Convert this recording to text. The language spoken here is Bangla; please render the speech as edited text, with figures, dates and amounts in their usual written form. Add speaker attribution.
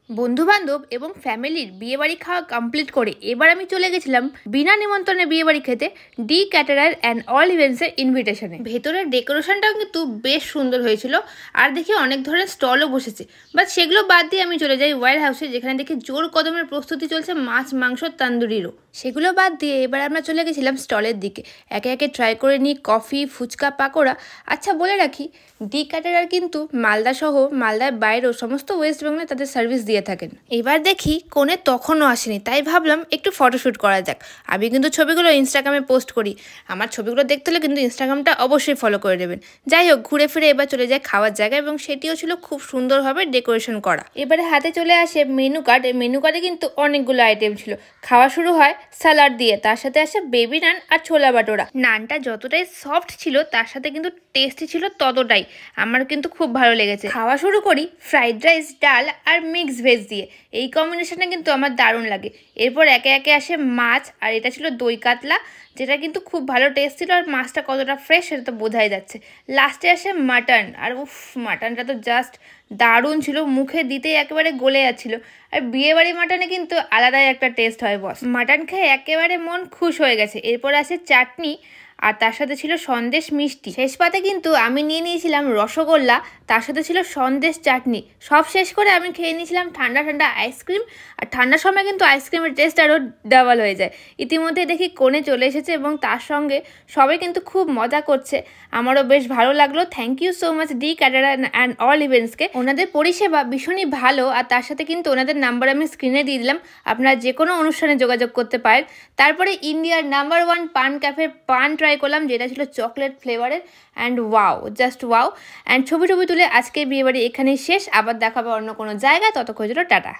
Speaker 1: বন্ধু-বান্ধব এবং ফ্যামিলির বিয়েবাড়ি খাওয়া কমপ্লিট করে এবার আমি চলে গেছিলাম বিনা নিমন্ত্রণে বিয়েবাড়ি খেতে ডি ক্যাটারার অ্যান্ড অল ইভেন্টসের ইনভিটেশনে। ভেতরের ডেকোরেশনটাও কিন্তু বেশ সুন্দর হয়েছিল, আর দেখি অনেক ধরনের স্টলও বসেছে। বাট সেগুলো বাদ দিয়ে আমি চলে যাই ওয়ার হাউসে, যেখানে দেখি জোর কদমের প্রস্তুতি চলছে মাছ, মাংস, তান্দুরিরও। সেগুলো বাদ দিয়ে এবার আমরা চলে গেছিলাম স্টলের দিকে, একে একে ট্রাই করে নিই কফি, ফুচকা, পাকোড়া। আচ্ছা বলে রাখি, ডি ক্যাটারার কিন্তু মালদা সহ মালদার বাইরেও সমস্ত ওয়েস্ট বেঙ্গলে তাদের সার্ভিস দিয়ে থাকেন। এবার দেখি কোণে তখনও আসেনি, তাই ভাবলাম একটু ফটোশ্যুট করা যাক। আমি কিন্তু ছবিগুলো ইনস্টাগ্রামে পোস্ট করি, আমার ছবিগুলো দেখতে হলে কিন্তু ইনস্টাগ্রামটা অবশ্যই ফলো করে দেবেন। যাই হোক, ঘুরে ফিরে এবার চলে যায় খাওয়ার জায়গায়, এবং সেটিও ছিল খুব সুন্দরভাবে ডেকোরেশন করা। এবারে হাতে চলে আসে মেনু কার্ড। এই মেনু কার্ডে কিন্তু অনেকগুলো আইটেম ছিল। খাওয়া শুরু হয় স্যালাড দিয়ে, তার সাথে আসে বেবি নান আর ছোলা বাটোরা। নানটা যতটাই সফট ছিল তার সাথে কিন্তু টেস্টি ছিল ততটাই, আমার কিন্তু খুব ভালো লেগেছে। খাওয়া শুরু করি ফ্রাইড রাইস, ডাল আর মিক্স ভেজ দিয়ে। এই কম্বিনেশনটা কিন্তু আমার দারুণ লাগে। এরপর একে একে আসে মাছ, আর এটা ছিল দই কাতলা, যেটা কিন্তু খুব ভালো টেস্ট ছিল, আর মাছটা কতটা ফ্রেশ সেটা তো বোঝাই যাচ্ছে। লাস্টে আসে মাটন, আর উফ, মাটনটা তো জাস্ট দারুণ ছিল, মুখে দিতেই একেবারে গলে যাচ্ছিল। আর বিয়েবাড়ি মাটনে কিন্তু আলাদাই একটা টেস্ট হয় বস। মাটন খেয়ে একেবারে মন খুশ হয়ে গেছে। এরপর আসে চাটনি, আর তার সাথে ছিল সন্দেশ, মিষ্টি। শেষ পাতে কিন্তু আমি নিয়ে নিয়েছিলাম রসগোল্লা, তার সাথে ছিল সন্দেশ, চাটনি। সব শেষ করে আমি খেয়ে নিয়েছিলাম ঠান্ডা ঠান্ডা আইসক্রিম, আর ঠান্ডার সময় কিন্তু আইসক্রিমের টেস্ট আরও ডাবল হয়ে যায়। ইতিমধ্যে দেখি কোণে চলে এসেছে, এবং তার সঙ্গে সবাই কিন্তু খুব মজা করছে। আমারও বেশ ভালো লাগলো। Thank you so much D caterer and all ইভেন্টসকে। ওনাদের পরিষেবা ভীষণই ভালো, আর তার সাথে কিন্তু ওনাদের নাম্বার আমি স্ক্রিনে দিয়ে দিলাম, আপনারা যে কোনো অনুষ্ঠানে যোগাযোগ করতে পারেন। তারপরে ইন্ডিয়ার নাম্বার 1 পান ক্যাফের পান ট্রাই করলাম, যেটা ছিল চকলেট ফ্লেভারের, and wow, just wow. And ছবি তুলে আজকে বিয়েবাড়ি এখানেই শেষ। আবার দেখাবো অন্য কোনো জায়গায়, ততক্ষণ জন্য টাটা।